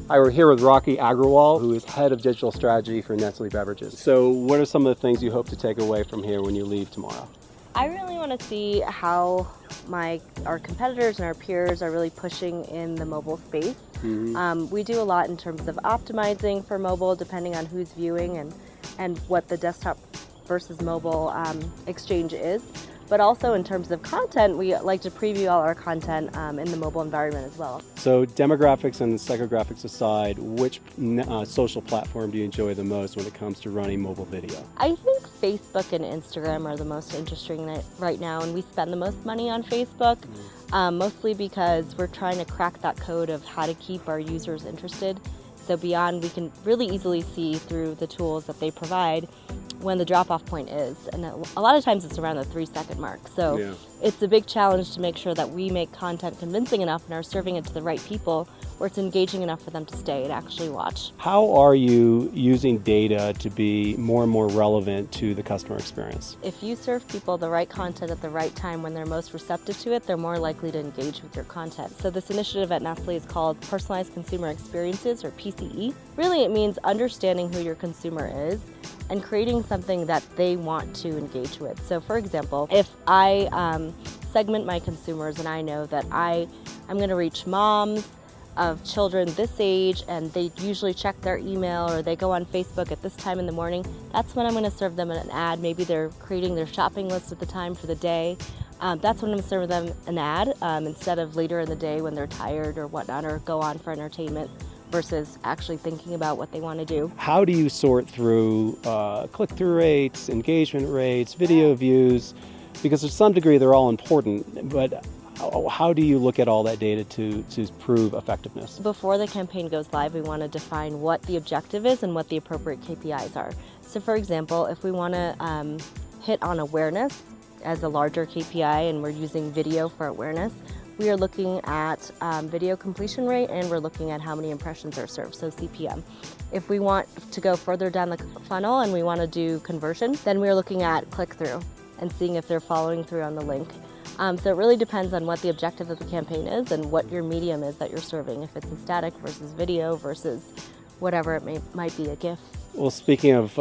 Hi, we're here with Raakhi Agrawal, who is head of digital strategy for Nestle Beverages. So what are some of the things you hope to take away from here when you leave tomorrow? I really want to see how our competitors and our peers are really pushing in the mobile space. We do a lot in terms of optimizing for mobile, depending on who's viewing and what the desktop versus mobile exchange is. But also in terms of content, we like to preview all our content in the mobile environment as well. So demographics and psychographics aside, which social platform do you enjoy the most when it comes to running mobile video? I think Facebook and Instagram are the most interesting right now, and we spend the most money on Facebook, mostly because we're trying to crack that code of how to keep our users interested. So beyond, we can really easily see through the tools that they provide when the drop-off point is, and a lot of times it's around the 3-second mark. So it's a big challenge to make sure that we make content convincing enough and are serving it to the right people, where it's engaging enough for them to stay and actually watch. How are you using data to be more and more relevant to the customer experience? If you serve people the right content at the right time when they're most receptive to it, they're more likely to engage with your content. So this initiative at Nestle is called Personalized Consumer Experiences, or PCE. Really, it means understanding who your consumer is and creating something that they want to engage with. So for example, if I segment my consumers and I know that I'm going to reach moms of children this age and they usually check their email or they go on Facebook at this time in the morning, that's when I'm going to serve them an ad. Maybe they're creating their shopping list at the time for the day. That's when I'm going to serve them an ad instead of later in the day when they're tired or whatnot, or go on for entertainment, versus actually thinking about what they want to do. How do you sort through click-through rates, engagement rates, video views? Because to some degree they're all important, but how do you look at all that data to prove effectiveness? Before the campaign goes live, we want to define what the objective is and what the appropriate KPIs are. So for example, if we want to hit on awareness as a larger KPI and we're using video for awareness, we are looking at video completion rate, and we're looking at how many impressions are served, so CPM. If we want to go further down the funnel and we want to do conversion, then we're looking at click-through and seeing if they're following through on the link. So it really depends on what the objective of the campaign is and what your medium is that you're serving, if it's a static versus video versus whatever it might be, a GIF. Well, speaking of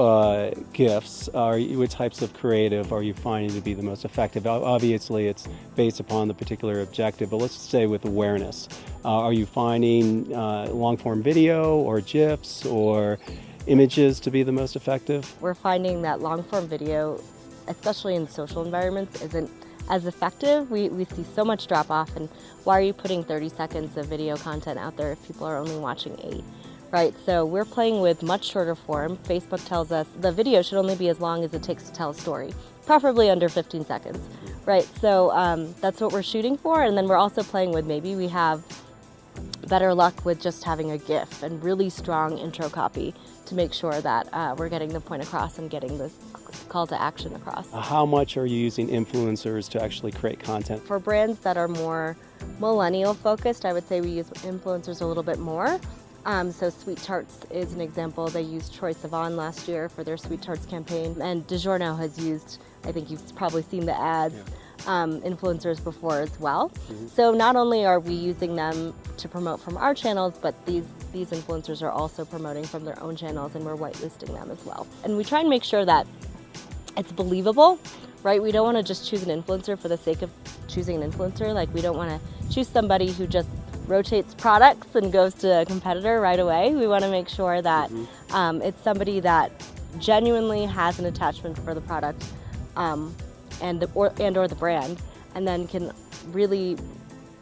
GIFs, what types of creative are you finding to be the most effective? Obviously, it's based upon the particular objective, but let's say with awareness. Are you finding long-form video or GIFs or images to be the most effective? We're finding that long-form video, especially in social environments, isn't as effective. We see so much drop-off, and why are you putting 30 seconds of video content out there if people are only watching 8? Right, so we're playing with much shorter form. Facebook tells us the video should only be as long as it takes to tell a story, preferably under 15 seconds. Right, so that's what we're shooting for, and then we're also playing with, maybe we have better luck with just having a GIF and really strong intro copy to make sure that we're getting the point across and getting the call to action across. How much are you using influencers to actually create content? For brands that are more millennial focused, I would say we use influencers a little bit more. So Sweet Tarts is an example. They used Troye Sivan last year for their Sweet Tarts campaign, and DiGiorno has used, I think you've probably seen the ads, influencers before as well. So not only are we using them to promote from our channels, but these influencers are also promoting from their own channels, and we're whitelisting them as well. And we try and make sure that it's believable, right? We don't want to just choose an influencer for the sake of choosing an influencer. Like, we don't want to choose somebody who just rotates products and goes to a competitor right away. We want to make sure that it's somebody that genuinely has an attachment for the product and or the brand, and then can really,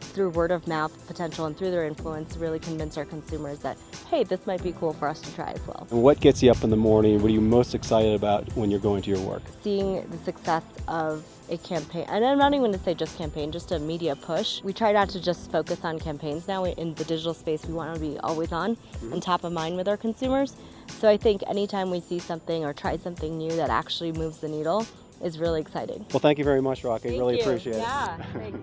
through word of mouth potential and through their influence, really convince our consumers that, hey, this might be cool for us to try as well. And what gets you up in the morning? What are you most excited about when you're going to your work? Seeing the success of a campaign, and I'm not even going to say just campaign, just a media push. We try not to just focus on campaigns now. In the digital space, we want to be always on and top of mind with our consumers. So I think anytime we see something or try something new that actually moves the needle is really exciting. Well, thank you very much, Raakhi. Really appreciate it. Yeah, thanks.